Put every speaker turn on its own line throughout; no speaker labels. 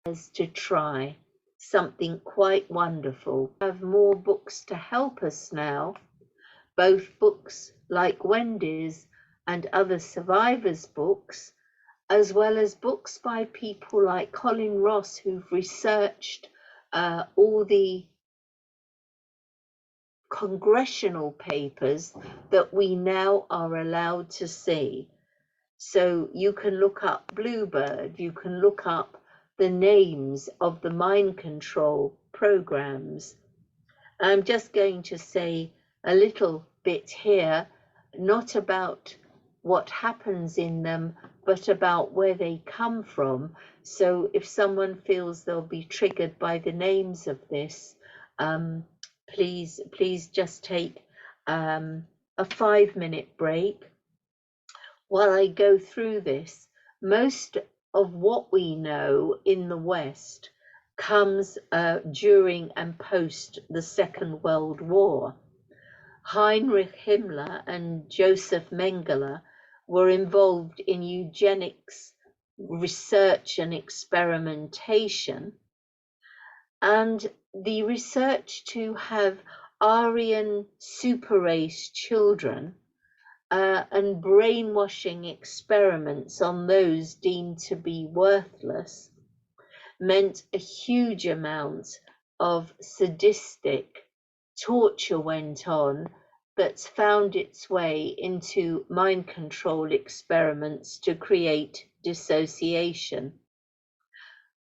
to try something quite wonderful. We have more books to help us now, both books like Wendy's and other survivors' books, as well as books by people like Colin Ross, who've researched all the congressional papers that we now are allowed to see. So you can look up Bluebird, you can look up the names of the mind control programs. I'm just going to say a little bit here, not about what happens in them, but about where they come from. So if someone feels they'll be triggered by the names of this, please just take a 5-minute break while I go through this. Most of what we know in the West comes during and post the Second World War. Heinrich Himmler and Joseph Mengele were involved in eugenics research and experimentation, and the research to have Aryan super race children and brainwashing experiments on those deemed to be worthless meant a huge amount of sadistic torture went on that's found its way into mind control experiments to create dissociation.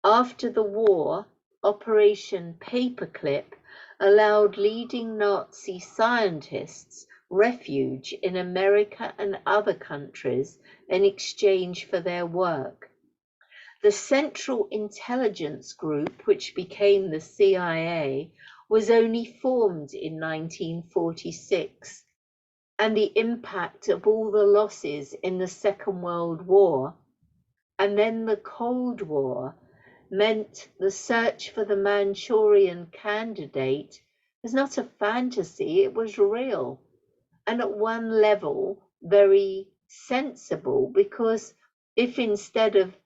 After the war, Operation Paperclip allowed leading Nazi scientists refuge in America and other countries in exchange for their work. The Central Intelligence Group, which became the CIA, was only formed in 1946, and the impact of all the losses in the Second World War and then the Cold War meant the search for the Manchurian Candidate was not a fantasy, it was real. And at one level, very sensible, because if instead of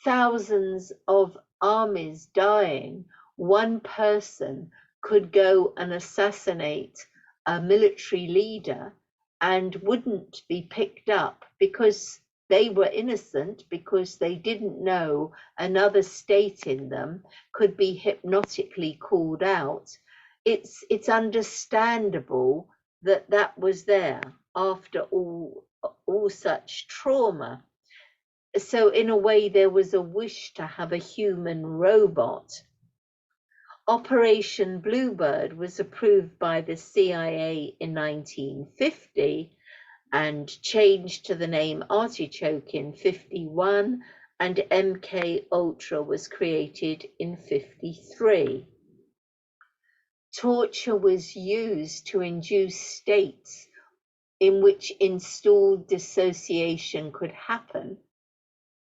thousands of armies dying, one person could go and assassinate a military leader and wouldn't be picked up because they were innocent, because they didn't know another state in them could be hypnotically called out, it's understandable that that was there after all such trauma. So in a way, there was a wish to have a human robot. Operation Bluebird was approved by the CIA in 1950 and changed to the name Artichoke in 51, and MKUltra was created in 53. Torture was used to induce states in which installed dissociation could happen.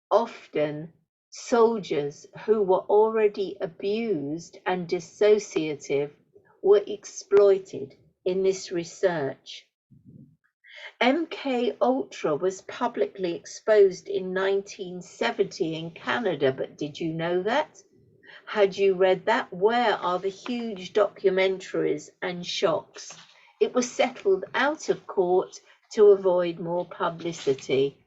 Often, soldiers who were already abused and dissociative were exploited in this research. MKUltra was publicly exposed in 1970 in Canada, but did you know that? Had you read that? Where are the huge documentaries and shocks? It was settled out of court to avoid more publicity.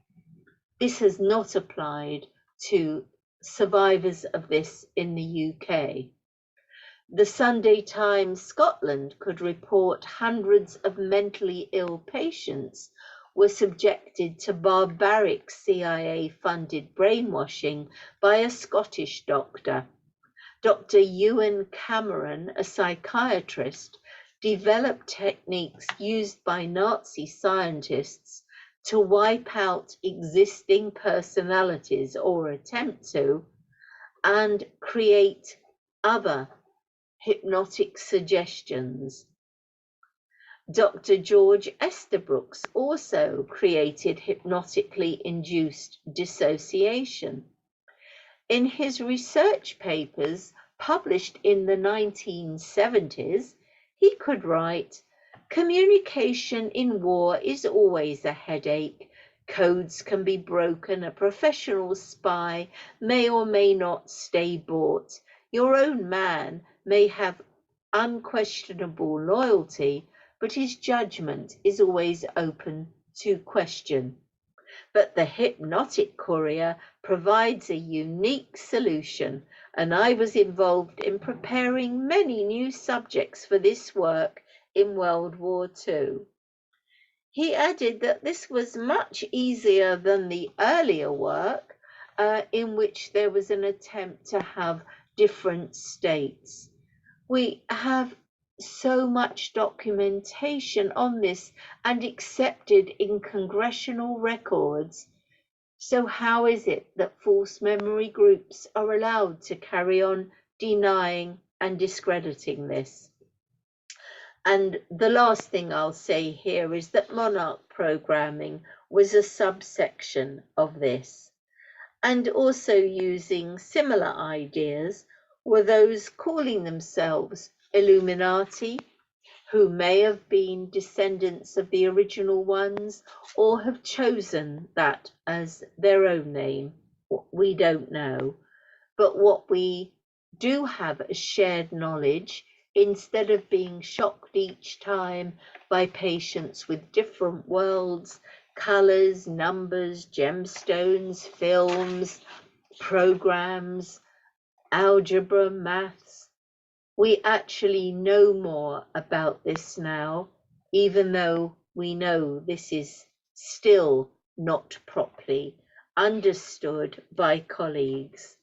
This has not applied to survivors of this in the UK. The Sunday Times Scotland could report hundreds of mentally ill patients were subjected to barbaric CIA-funded brainwashing by a Scottish doctor. Dr. Ewan Cameron, a psychiatrist, developed techniques used by Nazi scientists to wipe out existing personalities, or attempt to, and create other hypnotic suggestions. Dr. George Estabrooks also created hypnotically induced dissociation. In his research papers published in the 1970s, he could write, "Communication in war is always a headache. Codes can be broken, a professional spy may or may not stay bought. Your own man may have unquestionable loyalty, but his judgment is always open to question. But the hypnotic courier provides a unique solution, and I was involved in preparing many new subjects for this work in World War II. He added that this was much easier than the earlier work, in which there was an attempt to have different states. We have so much documentation on this and accepted in congressional records. So how is it that false memory groups are allowed to carry on denying and discrediting this? And the last thing I'll say here is that monarch programming was a subsection of this. And also using similar ideas were those calling themselves Illuminati, who may have been descendants of the original ones or have chosen that as their own name. We don't know. But what we do have as shared knowledge, instead of being shocked each time by patients with different worlds, colors, numbers, gemstones, films, programs, algebra, maths, we actually know more about this now, even though we know this is still not properly understood by colleagues.